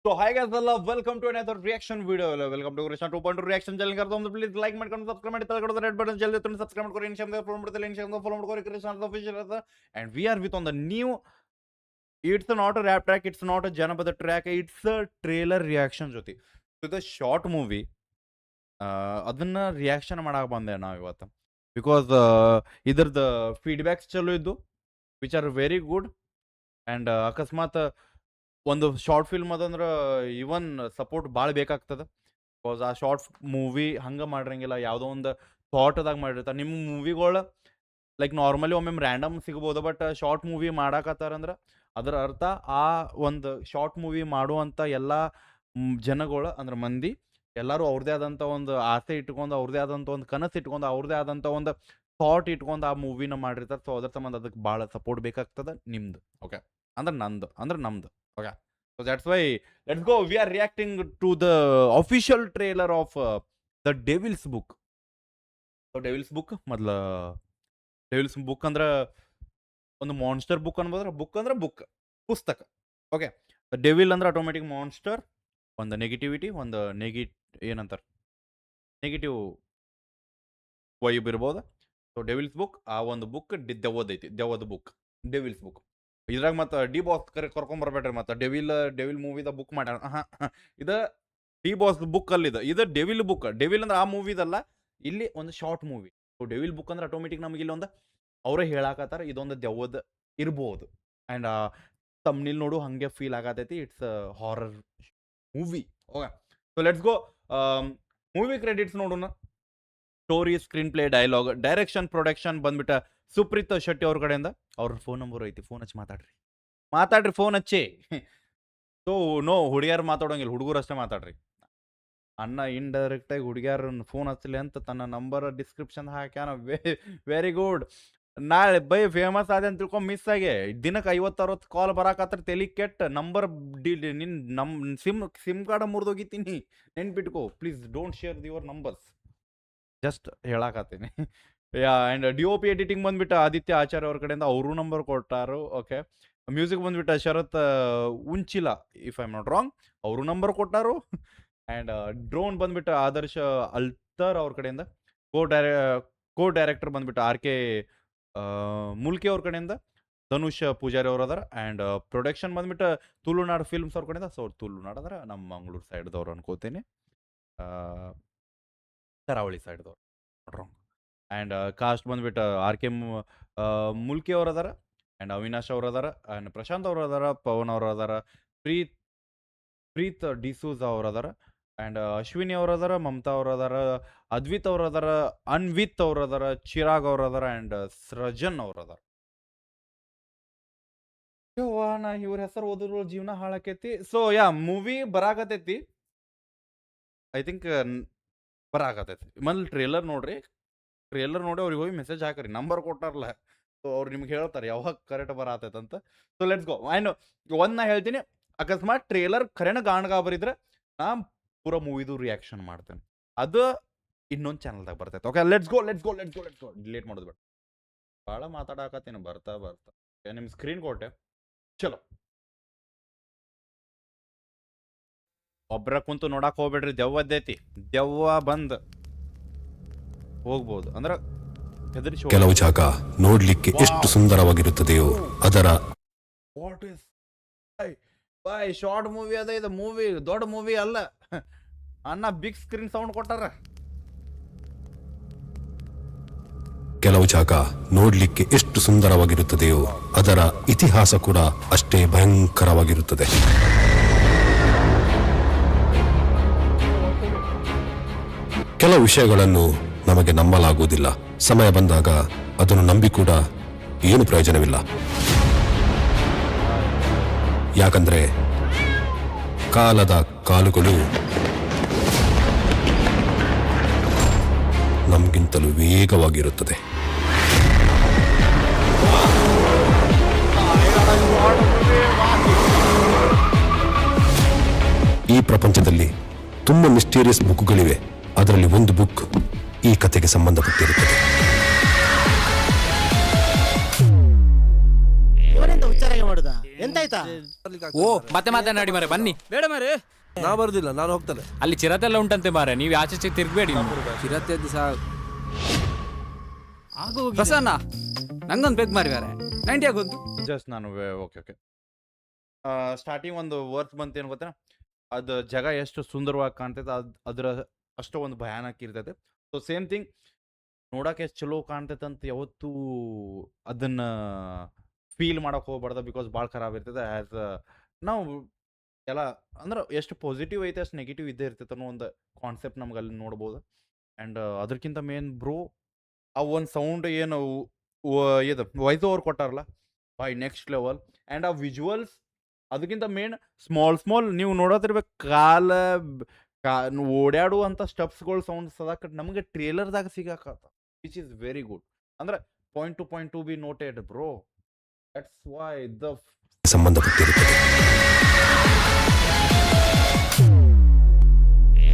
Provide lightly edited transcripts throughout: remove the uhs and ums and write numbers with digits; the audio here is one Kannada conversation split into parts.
So hi guys, Allah, welcome to another reaction video. Welcome to Krishna 2.2 reaction channel. करता हूँ प्लीज लाइक मत करना, सब्सक्राइब मत करो, रेड बटन जल्दी तुम सब्सक्राइब करो, इनशाम का फॉलो मत करो, इनशाम का फॉलो मत करो, कृष्णा ऑफिशियल रहता. And we are with on the new. It's not a rap track, it's not a Janapada track, it's a trailer reaction ಜೊತೆ. So the short movie. ಅದನ್ನ ರಿಯಾಕ್ಷನ್ ಮಾಡಕ್ಕೆ ಬಂದೆ ನಾವು ಇವತ್ತು ಬಿಕಾಸ್ ಇದ್ರದ್ದು ಫೀಡ್ಬ್ಯಾಕ್ಸ್ ಚಲೋ ಇದ್ದು which are very good and ಅಕಸ್ಮಾತ್ ಒಂದು ಶಾರ್ಟ್ ಫಿಲ್ಮ್ ಅದಂದ್ರೆ ಇವನ್ ಸಪೋರ್ಟ್ ಭಾಳ ಬೇಕಾಗ್ತದೆ ಬಿಕಾಸ್ ಆ ಶಾರ್ಟ್ ಮೂವಿ ಹಂಗೆ ಮಾಡಿರಂಗಿಲ್ಲ ಯಾವುದೋ ಒಂದು ಥಾಟ್ದಾಗ ಮಾಡಿರ್ತಾರೆ ನಿಮ್ಮ ಮೂವಿಗಳು ಲೈಕ್ ನಾರ್ಮಲಿ ಒಮ್ಮೆ ರ್ಯಾಂಡಮ್ ಸಿಗ್ಬೋದು ಬಟ್ ಶಾರ್ಟ್ ಮೂವಿ ಮಾಡಾಕತ್ತಾರಂದ್ರೆ ಅದರ ಅರ್ಥ ಆ ಒಂದು ಶಾರ್ಟ್ ಮೂವಿ ಮಾಡುವಂಥ ಎಲ್ಲ ಜನಗಳು ಅಂದ್ರೆ ಮಂದಿ ಎಲ್ಲರೂ ಅವ್ರದ್ದೇ ಆದಂಥ ಒಂದು ಆಸೆ ಇಟ್ಕೊಂಡು ಅವ್ರದ್ದೇ ಆದಂಥ ಒಂದು ಕನಸು ಇಟ್ಕೊಂಡು ಅವ್ರದ್ದೇ ಆದಂಥ ಒಂದು ಥಾಟ್ ಇಟ್ಕೊಂಡು ಆ ಮೂವಿನ ಮಾಡಿರ್ತಾರೆ. ಸೊ ಅದ್ರ ಸಂಬಂಧ ಅದಕ್ಕೆ ಭಾಳ ಸಪೋರ್ಟ್ ಬೇಕಾಗ್ತದೆ ನಿಮ್ದು. ಓಕೆ ಅಂದ್ರೆ ನಮ್ದು. Okay so that's why let's go. We are reacting to the official trailer of the devil's book. So devil's book devil's book ಅಂದ್ರೆ ಒಂದು ಮಾನ್ಸ್ಟರ್ ಬುಕ್ ಅನ್ಬೋದ್ರ. ಬುಕ್ ಅಂದ್ರೆ ಪುಸ್ತಕ. ಓಕೆ ಡೆವಿಲ್ ಅಂದ್ರೆ ಆಟೋಮೆಟಿಕ್ ಮಾನ್ಸ್ಟರ್, ಒಂದು ನೆಗೆಟಿವಿಟಿ, ಒಂದು ಏನಂತಾರೆ ನೆಗೆಟಿವ್ ವೈಬ್ ಇರ್ಬೋದು. ಸೊ ಡೆವಿಲ್ಸ್ ಬುಕ್ ಆ ಒಂದು ಬುಕ್ ದೆವ್ವದೈತಿ, ದೆವ್ವದ ಬುಕ್ ಡೆವಿಲ್ಸ್ ಬುಕ್. ಇದ್ರಾಗ ಮತ್ತು ಡಿ ಬಾಸ್ ಕರ್ಕೊಂಬರ್ಬೇಡ್ರಿ. ಮತ್ತು ಡೆವಿಲ್ ಮೂವಿದ ಬುಕ್ ಮಾಡ್ಯಾರ. ಇದು ಡಿ ಬಾಸ್ ಬುಕ್ ಅಲ್ಲಿದೆ, ಇದು ಡೆವಿಲ್ ಬುಕ್. ಡೆವಿಲ್ ಅಂದ್ರೆ ಆ ಮೂವಿದಲ್ಲ, ಇಲ್ಲಿ ಒಂದು short movie. So devil book ಅಂದ್ರೆ ಆಟೋಮೆಟಿಕ್ ನಮಗೆ ಇಲ್ಲಿ ಒಂದು ಅವರೇ ಹೇಳಾಕತ್ತಾರ ಇದೊಂದು ದೆವ್ವದ ಇರ್ಬೋದು. ಆ್ಯಂಡ್ ತಮ್ನಿಲ್ ನೋಡು ಹಾಗೆ ಫೀಲ್ ಆಗತೈತಿ it's horror movie. Okay so let's go. Movie credits ನೋಡೋಣ. Story, screenplay, dialogue, direction, production ಬಂದ್ಬಿಟ್ಟ ಸುಪ್ರೀತ್ ಶೆಟ್ಟಿ ಅವ್ರ ಕಡೆಯಿಂದ. ಅವ್ರ ಫೋನ್ ನಂಬರ್ ಐತಿ, ಫೋನ್ ಹಚ್ಚಿ ಮಾತಾಡ್ರಿ ಫೋನ್ ಹಚ್ಚಿ. ಸೊ ನೋ ಹುಡುಗಿಯಾರು ಮಾತಾಡೋಂಗಿಲ್ಲ, ಹುಡುಗರು ಅಷ್ಟೇ ಮಾತಾಡ್ರಿ. ಅಣ್ಣ ಇಂಡೈರೆಕ್ಟಾಗಿ ಹುಡುಗಿಯಾರನ್ನ ಫೋನ್ ಹಚ್ಚಲಿ ಅಂತ ತನ್ನ ನಂಬರ್ ಡಿಸ್ಕ್ರಿಪ್ಷನ್ ಹಾಕ್ಯಾನ. Very good. ನಾಳೆ ಬೈ ಫೇಮಸ್ ಆದ ಅಂತ ತಿಳ್ಕೊಂಡು ಮಿಸ್ ಆಗಿ ದಿನಕ್ಕೆ 50-60 ಕಾಲ್ ಬರಾಕತ್ರ ತೆಲಿ ಕೆಟ್ಟ ನಂಬರ್ ಸಿಮ್ ಕಾರ್ಡ್ ಮುರಿದೋಗಿತೀನಿ, ನೆನ್ಪಿಟ್ಕೋ. Please don't share your numbers, just ಹೇಳಾಕತ್ತೀನಿ. And D O P editing ಬಂದ್ಬಿಟ್ಟು ಆದಿತ್ಯ ಆಚಾರ್ಯ ಅವ್ರ ಕಡೆಯಿಂದ ಅವರು ನಂಬರ್ ಕೊಟ್ಟಾರು. ಓಕೆ ಮ್ಯೂಸಿಕ್ ಬಂದ್ಬಿಟ್ಟು Sharath Unchila, if I am not wrong, ಅವರು ನಂಬರ್ ಕೊಟ್ಟಾರು. ಆ್ಯಂಡ್ ಡ್ರೋನ್ ಬಂದ್ಬಿಟ್ಟು ಆದರ್ಶ ಅಲ್ತರ್ ಅವ್ರ ಕಡೆಯಿಂದ. ಕೋ ಡೈರೆಕ್ಟರ್ ಬಂದ್ಬಿಟ್ಟು RK ಮುಲ್ಕಿ ಅವ್ರ ಕಡೆಯಿಂದ ಧನುಷ್ ಪೂಜಾರಿ ಅವ್ರು ಅದಾರ. ಆ್ಯಂಡ್ ಪ್ರೊಡಕ್ಷನ್ ಬಂದ್ಬಿಟ್ಟು ತುಳುನಾಡು ಫಿಲ್ಮ್ಸ್ ಅವ್ರ ಕಡೆಯಿಂದ. ಸೊ ತುಳುನಾಡು ಅಂದ್ರೆ ನಮ್ಮ ಮಂಗಳೂರು ಸೈಡ್ದವ್ರು ಅನ್ಕೋತೀನಿ, ಕರಾವಳಿ ಸೈಡ್ದವ್ರು ರಾಂಗ್. ಆ್ಯಂಡ್ ಕಾಸ್ಟ್ ಬಂದ್ಬಿಟ್ಟು RK ಮುಲ್ಕಿ ಅವ್ರು ಅದಾರ, ಆ್ಯಂಡ್ ಅವಿನಾಶ್ ಅವ್ರು ಅದಾರ, ಆ್ಯಂಡ್ ಪ್ರಶಾಂತ್ ಅವ್ರು ಅದಾರ, ಪವನ್ ಅವ್ರು ಅದಾರ, ಪ್ರೀತ್ ಡಿಸೂಸ್ ಅವ್ರು ಅದಾರ, ಆ್ಯಂಡ್ ಅಶ್ವಿನಿ ಅವ್ರು ಅದಾರ, ಮಮತಾ ಅವ್ರು ಅದಾರ, ಅದ್ವಿತ್ ಅವ್ರು ಅದಾರ, ಅನ್ವಿತ್ ಅವ್ರು ಅದಾರ, ಚಿರಾಗ್ ಅವ್ರು ಅದಾರ, ಆ್ಯಂಡ್ ಸೃಜನ್ ಅವ್ರು ಅದಾರ. ನಾ ಇವ್ರ ಹೆಸರು ಓದಿರೋ ಜೀವನ ಹಾಳಾಕೈತಿ. ಸೊ ಮೂವಿ ಬರಾಕತೈತಿ, ಐ ಥಿಂಕ್ ಬರಾಕತೈತಿ. ಮೊದಲು ಟ್ರೇಲರ್ ನೋಡಿ ಅವ್ರಿಗೆ ಹೋಗಿ ಮೆಸೇಜ್ ಹಾಕ್ರಿ, ನಂಬರ್ ಕೊಟ್ಟಾರಲ್ಲ. ಸೊ ಅವ್ರು ನಿಮ್ಗೆ ಹೇಳ್ತಾರೆ ಯಾವಾಗ ಕರೆಕ್ಟ್ ಬರಾತೈತೆ ಅಂತ. So let's go. ಆ್ಯಂಡ್ ನಾ ಹೇಳ್ತೀನಿ, ಅಕಸ್ಮಾತ್ ಟ್ರೇಲರ್ ಖರೇನ ಗಾಣಗಾಬರಿದ್ರೆ ನಾ ಪೂರ ಮೂವಿದು ರಿಯಾಕ್ಷನ್ ಮಾಡ್ತೇನೆ, ಅದು ಇನ್ನೊಂದು ಚಾನಲ್ದಾಗ ಬರ್ತೈತೆ. Okay let's go. ಡಿಲೇಟ್ ಮಾಡೋದು ಬೇಡ, ಭಾಳ ಮಾತಾಡಕತ್ತೀನಿ ಬರ್ತಾ ನಿಮ್ಮ ಸ್ಕ್ರೀನ್ ಕೊಟ್ಟೆ. ಚಲೋ ಒಬ್ರ ಕುಂತು ನೋಡಕ್ ಹೋಗ್ಬೇಡ್ರಿ, ದೆವ್ವದ್ದೈತಿ. ದೆವ್ವ ಬಂದ್ ಹೋಗ್ಬೋದು ಅಂದ್ರೆ ಹೆದರಿಸಿ. ಕೆಲವು ಜಾಗ ನೋಡ್ಲಿಕ್ಕೆ ಎಷ್ಟು ಸುಂದರವಾಗಿರುತ್ತದೆಯೋ ಅದರ what is boy short movie ಅದ. ಇದು ಮೂವಿ ದೊಡ್ಡ ಮೂವಿ ಅಲ್ಲ ಅಣ್ಣ, ಬಿಗ್ ಸ್ಕ್ರೀನ್ ಸೌಂಡ್ ಕೊಟ್ಟಾರ. ಕೆಲವು ಜಾಗ ನೋಡ್ಲಿಕ್ಕೆ ಎಷ್ಟು ಸುಂದರವಾಗಿರುತ್ತದೆಯೋ ಅದರ ಇತಿಹಾಸ ಕೂಡ ಅಷ್ಟೇ ಭಯಂಕರವಾಗಿರುತ್ತದೆ. ಕೆಲವು ವಿಷಯಗಳನ್ನು ನಮಗೆ ನಂಬಲಾಗುವುದಿಲ್ಲ. ಸಮಯ ಬಂದಾಗ ಅದನ್ನು ನಂಬಿ ಕೂಡ ಏನು ಪ್ರಯೋಜನವಿಲ್ಲ. ಯಾಕಂದ್ರೆ ಕಾಲದ ಕಾಲುಗಳು ನಮಗಿಂತಲೂ ವೇಗವಾಗಿರುತ್ತದೆ. ಈ ಪ್ರಪಂಚದಲ್ಲಿ ತುಂಬಾ ಮಿಸ್ಟೀರಿಯಸ್ ಬುಕ್ಗಳಿವೆ. ಅದರಲ್ಲಿ ಒಂದು ಬುಕ್ ಈ ಕಥೆಗೆ ಸಂಬಂಧಪಟ್ಟಿರುತ್ತದೆ. ಇವನೆಂತ ಉಚ್ಚಾರ ಮಾಡುದ? ಎಂತಾಯ್ತಾ? ಓ ಮತ್ತೆ ಮಾತನಾಡಿ ಮಾರೆ ಬನ್ನಿ. ಬೇಡ ಮಾರೆ, ನಾ ಬರುದಿಲ್ಲ, ನಾನು ಹೋಗ್ತೇನೆ. ಅಲ್ಲಿ ಚಿರತೆಲ್ಲ ಉಂಟಂತೆ ಮಾರೆ, ನೀವು ಆಚೆ ತಿರ್ಗಬೇಡಿ. ಚಿರತೆದ್ದು ಸಹ ಪ್ರಸನ್ನ ನಂಗೊಂದು ಬೇಗ ಮಾರಿ ಮಾರೆ 90 ಆಗೋದು. ಜಸ್ಟ್ ನಾನು ಓಕೆ ಓಕೆ ಸ್ಟಾರ್ಟಿಂಗ್ ಒಂದು ವರ್ತ್ ಬಂತು ಏನು ಗೊತ್ತಾ, ಅದು ಜಾಗ ಎಷ್ಟು ಸುಂದರವಾಗಿ ಕಾಣ್ತೈತೆ ಅದರ ಅಷ್ಟು ಒಂದು ಭಯಾನಕ ಇರ್ತೈತೆ. ಸೊ ಸೇಮ್ ಥಿಂಗ್ ನೋಡಕ್ಕೆ ಎಷ್ಟು ಚಲೋ ಕಾಣ್ತೈತೆ ಅಂತ ಯಾವತ್ತೂ ಅದನ್ನ ಫೀಲ್ ಮಾಡಕ್ಕೆ ಹೋಗ್ಬಾರ್ದು, ಬಿಕಾಸ್ ಭಾಳ ಖರಾಬ್ ಇರ್ತೈತೆ. ಆ್ಯಸ್ ನಾವು ಎಲ್ಲ ಅಂದ್ರೆ ಎಷ್ಟು ಪಾಸಿಟಿವ್ ಐತೆ ಅಷ್ಟು ನೆಗೆಟಿವ್ ಇದ್ದೇ ಇರ್ತೈತೆ ಅನ್ನೋ ಒಂದು ಕಾನ್ಸೆಪ್ಟ್ ನಮ್ಗೆ ಅಲ್ಲಿ ನೋಡ್ಬೋದು. ಆ್ಯಂಡ್ ಅದಕ್ಕಿಂತ ಮೇನ್ ಬ್ರೋ ಆ ಒಂದು ಸೌಂಡ್ ಏನು ಇದು ವಾಯ್ಸ್ ಓವರ್ ಕೊಟ್ಟಾರಲ್ಲ ಬೈ ನೆಕ್ಸ್ಟ್ ಲೆವೆಲ್. ಆ್ಯಂಡ್ ಆ ವಿಜುವಲ್ಸ್ ಅದಕ್ಕಿಂತ ಮೇನ್ ಸ್ಮಾಲ್ ನೀವು ನೋಡೋತಿರ್ಬೇಕು ಓಡಾಡುವಂಥ ಸ್ಟೆಪ್ಸ್ಗಳು ಸೌಂಡ್ ಸದಾಕ ನಮಗೆ ಟ್ರೇಲರ್ದಾಗ ಸಿಗಾಕತ್ತ, ವಿಚ್ ಈಸ್ ವೆರಿ ಗುಡ್. ಅಂದ್ರೆ point to be noted bro. That's why the ಸಂಬಂಧಪಟ್ಟಿರುತ್ತದೆ.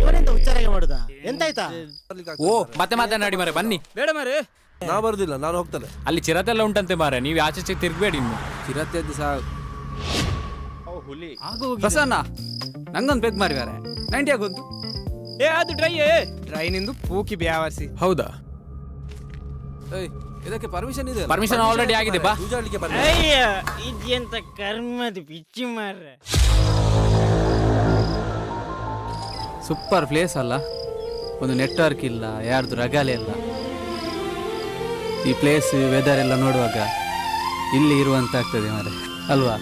ಇವನೆಂತ ಉಚ್ಚಾರ ಮಾಡುದ? ಎಂತಾಯ್ತಾ? ಓ ಮತ್ತೆ ಮಾತನಾಡಿ ಮಾರೆ ಬನ್ನಿ. ಬೇಡ ಮಾರೆ, ನಾ ಬರುದಿಲ್ಲ, ನಾನು ಹೋಗ್ತೇನೆ. ಅಲ್ಲಿ ಚಿರತೆಲ್ಲ ಉಂಟಂತೆ ಮಾರೆ, ನೀವು ಆಚೆ ತಿರ್ಗಬೇಡಿ. ಚಿರತೆದ್ದು ಸಹ ಹುಲಿ ಪ್ರಸನ್ನ ನಂಗೊಂದು ಬೇಗ ಮಾರಿ ಮಾರೆ 90 ಆಗೋದು. ಅದು ಟ್ರೈನಿಂದು ಪೂಕಿ ಬ್ಯಾವರ್ಸಿ. ಹೌದಾ? ಏಯ್, ಇದಕ್ಕೆ ಪರ್ಮಿಷನ್ ಇದೆ? ಪರ್ಮಿಷನ್ ಆಲ್ರೆಡಿ ಆಗಿದೆ, ಬಾ. ಜೂಜಾಡ್ಲಿಕ್ಕೆ ಬನ್ನಿ. ಅಯ್ಯ ಇದೆಂತ ಕರ್ಮದ ಪಿಚ್ಚಿ ಮಾರ್ರೆ. ಸೂಪರ್ ಪ್ಲೇಸ್ ಅಲ್ಲ, ಒಂದು ನೆಟ್ವರ್ಕ್ ಇಲ್ಲ, ಯಾರ್ದು ರಗಾಲೆ ಇಲ್ಲ. ಈ ಪ್ಲೇಸ್ ವೆದರ್ ಎಲ್ಲ ನೋಡುವಾಗ ಇಲ್ಲಿ ಇರುವಂತ ಆಗ್ತದೆ ಮಾರೆ, ಅಲ್ವಾ?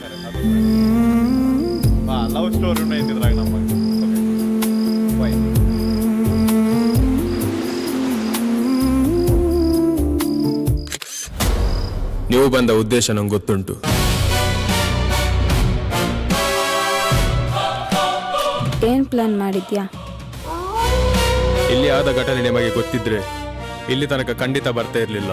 ಲವ್ ಸ್ಟೋರಿನೂ ಇದ್ರಾಗ ನಮ್ಮ ನೀವು ಬಂದ ಉದ್ದೇಶ ನಂಗೆ ಗೊತ್ತುಂಟು. ಏನ್ ಪ್ಲಾನ್ ಮಾಡಿದ್ಯಾ? ಇಲ್ಲಿ ಆದ ಘಟನೆ ನಿಮಗೆ ಗೊತ್ತಿದ್ರೆ ಇಲ್ಲಿ ತನಕ ಖಂಡಿತ ಬರ್ತಾ ಇರಲಿಲ್ಲ.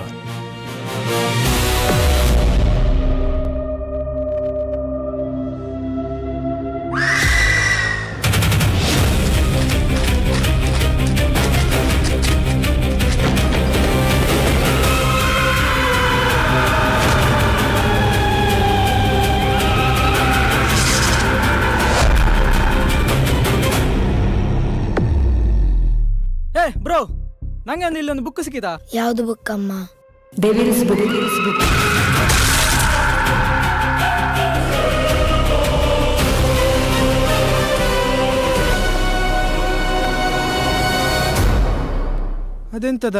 ಬ್ರೋ, ನಂಗೆ ಅಂದ್ರೆ ಇಲ್ಲೊಂದು ಬುಕ್ ಸಿಕ್ಕಿತಾ? ಯಾವ್ದು ಬುಕ್ ಅಮ್ಮ? ಅದೆಂತದ?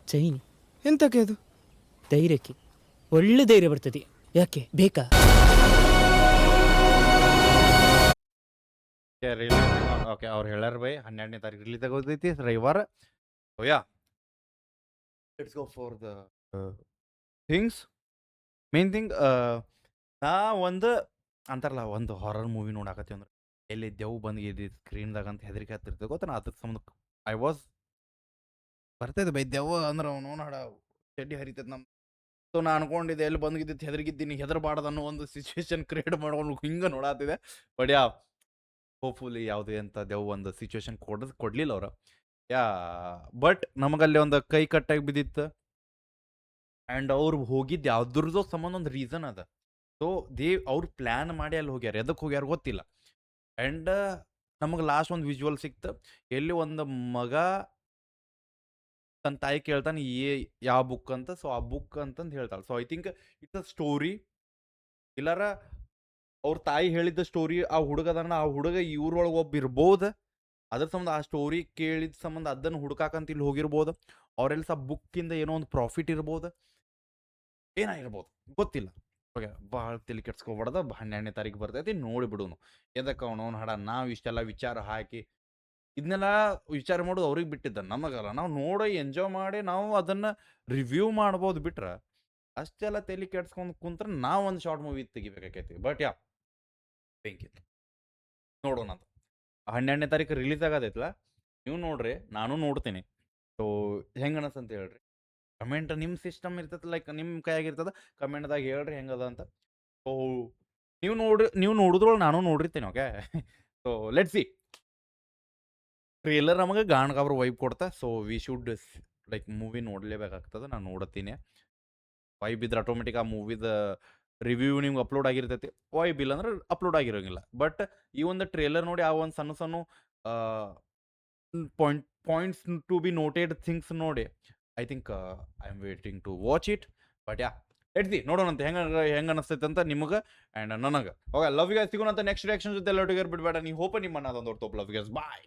ಚೈನ್ ಎಂತಕ್ಕೆ ಅದು? ಧೈರ್ಯಕ್ಕೆ ಒಳ್ಳೆ ಧೈರ್ಯ ಬರ್ತದೆ. ಯಾಕೆ ಬೇಕಾ? ಓಕೆ ಅವ್ರು ಹೇಳ್ಯಾರ ಬೈ 12ನೇ ತಾರೀಕು ರಿಲೀಸ್ ಆಗೋದೈತಿ ರವಿವಾರ. Yeah let's go for the things. Main thing ನಾ ಒಂದು ಅಂತಾರಲ್ಲ, ಒಂದು ಹಾರರ್ ಮೂವಿ ನೋಡಾಕತ್ತೀವಿ ಅಂದ್ರೆ ಎಲ್ಲಿ ದೆವ್ ಬಂದು ಸ್ಕ್ರೀನ್ದಾಗ ಅಂತ ಹೆದರಿಕೆ ಹತ್ತಿರ್ತದೆ ಗೊತ್ತಾ. ಅದ್ರ ಸಂಬಂಧ ಐ ವಾಸ್ ಬರ್ತೈತೆ ಬೈ ದೆವ್ ಅಂದ್ರೆ ಅವನು ಹಾಡ ಚಡ್ಡಿ ಹರಿತೈತೆ ನಮ್ಮ. ಸೊ ನಾ ಅನ್ಕೊಂಡಿದ್ದೆ ಎಲ್ಲಿ ಬಂದಿದ್ದು ಹೆದರ್ಗಿದ್ದೀನಿ, ಹೆದರ್ಬಾರ್ದು ಅನ್ನೋ ಒಂದು ಸಿಚುವೇಶನ್ ಕ್ರಿಯೇಟ್ ಮಾಡ್ಕೊಂಡು ಹಿಂಗೆ ನೋಡಾತಿದೆ. ಬಟ್ ಯಾ ಹೋಪ್ಫುಲಿ ಯಾವುದೇ ಅಂತ ದೆವ್ ಒಂದು ಸಿಚುವೇಶನ್ ಕೊಡ್ಲಿಲ್ಲ ಅವ್ರು. ಯಾ ಬಟ್ ನಮಗಲ್ಲಿ ಒಂದು ಕೈ ಕಟ್ಟಾಗಿ ಬಿದ್ದಿತ್ತು. ಆ್ಯಂಡ್ ಅವ್ರು ಹೋಗಿದ್ದು ಯಾವ್ದ್ರದ್ದು ಸಂಬಂಧ ಒಂದು ರೀಸನ್ ಅದ. ಸೊ ಅವ್ರು ಪ್ಲ್ಯಾನ್ ಮಾಡಿ ಅಲ್ಲಿ ಹೋಗ್ಯಾರ, ಎದಕ್ಕೆ ಹೋಗ್ಯಾರ ಗೊತ್ತಿಲ್ಲ. ಆ್ಯಂಡ್ ನಮಗೆ ಲಾಸ್ಟ್ ಒಂದು ವಿಜುವಲ್ ಸಿಕ್ತು, ಎಲ್ಲಿ ಒಂದು ಮಗ ತನ್ನ ತಾಯಿ ಕೇಳ್ತಾನೆ ಯಾವ ಬುಕ್ ಅಂತ. ಸೊ ಆ ಬುಕ್ ಅಂತಂದು ಹೇಳ್ತಾಳೆ. So I think it's a story, ಇಲ್ಲಾರ ಅವ್ರ ತಾಯಿ ಹೇಳಿದ್ದ ಸ್ಟೋರಿ ಆ ಹುಡುಗದನ್ನ, ಆ ಹುಡುಗ ಇವ್ರೊಳಗೆ ಒಬ್ಬ ಇರ್ಬೋದು. ಅದ್ರ ಸಂಬಂಧ ಆ ಸ್ಟೋರಿ ಕೇಳಿದ ಸಂಬಂಧ ಅದನ್ನು ಹುಡುಕಾಕಂತ ಇಲ್ಲಿ ಹೋಗಿರ್ಬೋದು. ಅವ್ರೆಲ್ಲ ಸಹ ಬುಕ್ಕಿಂದ ಏನೋ ಒಂದು ಪ್ರಾಫಿಟ್ ಇರ್ಬೋದು, ಏನಾಗಿರ್ಬೋದು ಗೊತ್ತಿಲ್ಲ. ಓಕೆ, ಭಾಳ ತಲೆ ಕೆಡ್ಸ್ಕೊಬಾರ್ದು. 12ನೇ ತಾರೀಕು ಬರ್ತೈತಿ, ನೋಡಿಬಿಡುನು. ಎದಕ್ಕೆ ಅವನವನು ಹಾಡ ನಾವು ಇಷ್ಟೆಲ್ಲ ವಿಚಾರ ಹಾಕಿ ಇದನ್ನೆಲ್ಲ ವಿಚಾರ ಮಾಡೋದು ಅವ್ರಿಗೆ ಬಿಟ್ಟಿದ್ದ, ನಮಗಲ್ಲ. ನಾವು ನೋಡಿ ಎಂಜಾಯ್ ಮಾಡಿ ನಾವು ಅದನ್ನು ರಿವ್ಯೂ ಮಾಡ್ಬೋದು. ಬಿಟ್ರೆ ಅಷ್ಟೆಲ್ಲ ತಲೆ ಕೆಡ್ಸ್ಕೊಂಡು ಕುಂತ್ರೆ ನಾವು ಒಂದು ಶಾರ್ಟ್ ಮೂವಿ ತೆಗಿಬೇಕಾಕೈತಿ. ಬಟ್ ಯಾ ಬೆಂಕಿ ನೋಡೋಣ ಅಂತ. 12ನೇ ತಾರೀಕು ರಿಲೀಸ್ ಆಗೋದೈತಲ್ಲ, ನೀವು ನೋಡ್ರಿ, ನಾನು ನೋಡ್ತೀನಿ. ಸೊ ಹೆಂಗೆ ಅನಸ್ತಂತ ಹೇಳ್ರಿ. ಕಮೆಂಟ್ ನಿಮ್ಮ ಸಿಸ್ಟಮ್ ಇರ್ತೈತೆ, ಲೈಕ್ ನಿಮ್ಮ ಕೈಯಾಗಿರ್ತದೆ, ಕಮೆಂಟ್ದಾಗ ಹೇಳ್ರಿ ಹೆಂಗದ ಅಂತ. ಸೊ ನೀವು ನೋಡಿದ್ರೊಳಗೆ ನಾನು ನೋಡಿರ್ತೀನಿ. Okay, so let's see. Trailer ನಮಗೆ ಗಾಣಗಾಬ್ರ ವೈಬ್ ಕೊಡ್ತಾ. So we should like movie ನೋಡಲೇಬೇಕಾಗ್ತದೆ. ನಾನು ನೋಡ್ತೀನಿ, ವೈಬ್ ಇದ್ರೆ ಆಟೋಮೆಟಿಕ್ ಆ ಮೂವಿದ ರಿವ್ಯೂ ನಿಮ್ಗೆ ಅಪ್ಲೋಡ್ ಆಗಿರ್ತೈತಿ ವೈಬ್ ಇಲ್ಲ ಅಂದ್ರೆ ಅಪ್ಲೋಡ್ ಆಗಿರೋಂಗಿಲ್ಲ. ಬಟ್ ಈ ಒಂದು ಟ್ರೇಲರ್ ನೋಡಿ ಆ ಒಂದು ಸಣ್ಣ ಸಣ್ಣ points to be noted things ನೋಡಿ I think I am waiting to watch it. But ಯಾ ಎಡ್ದಿ ನೋಡೋಣಂತೆ ಹೆಂಗೆ ಅನಿಸ್ತೈತೆ ಅಂತ ನಿಮಗೆ ಆ್ಯಂಡ್ ನನಗೆ. Okay, love you guys. ಸಿಗೋಣಂತ ನೆಕ್ಸ್ಟ್ ರಿಯಾಕ್ಷನ್ ಜೊತೆ ಎಲ್ಲ ಬಿಡಬೇಡ. ನೀವು ಹೋಪ ನಿಮ್ಮನ್ನ ಅದೊಂದು ಲವ್ ಯು ಗೈಸ್. ಬಾಯ್.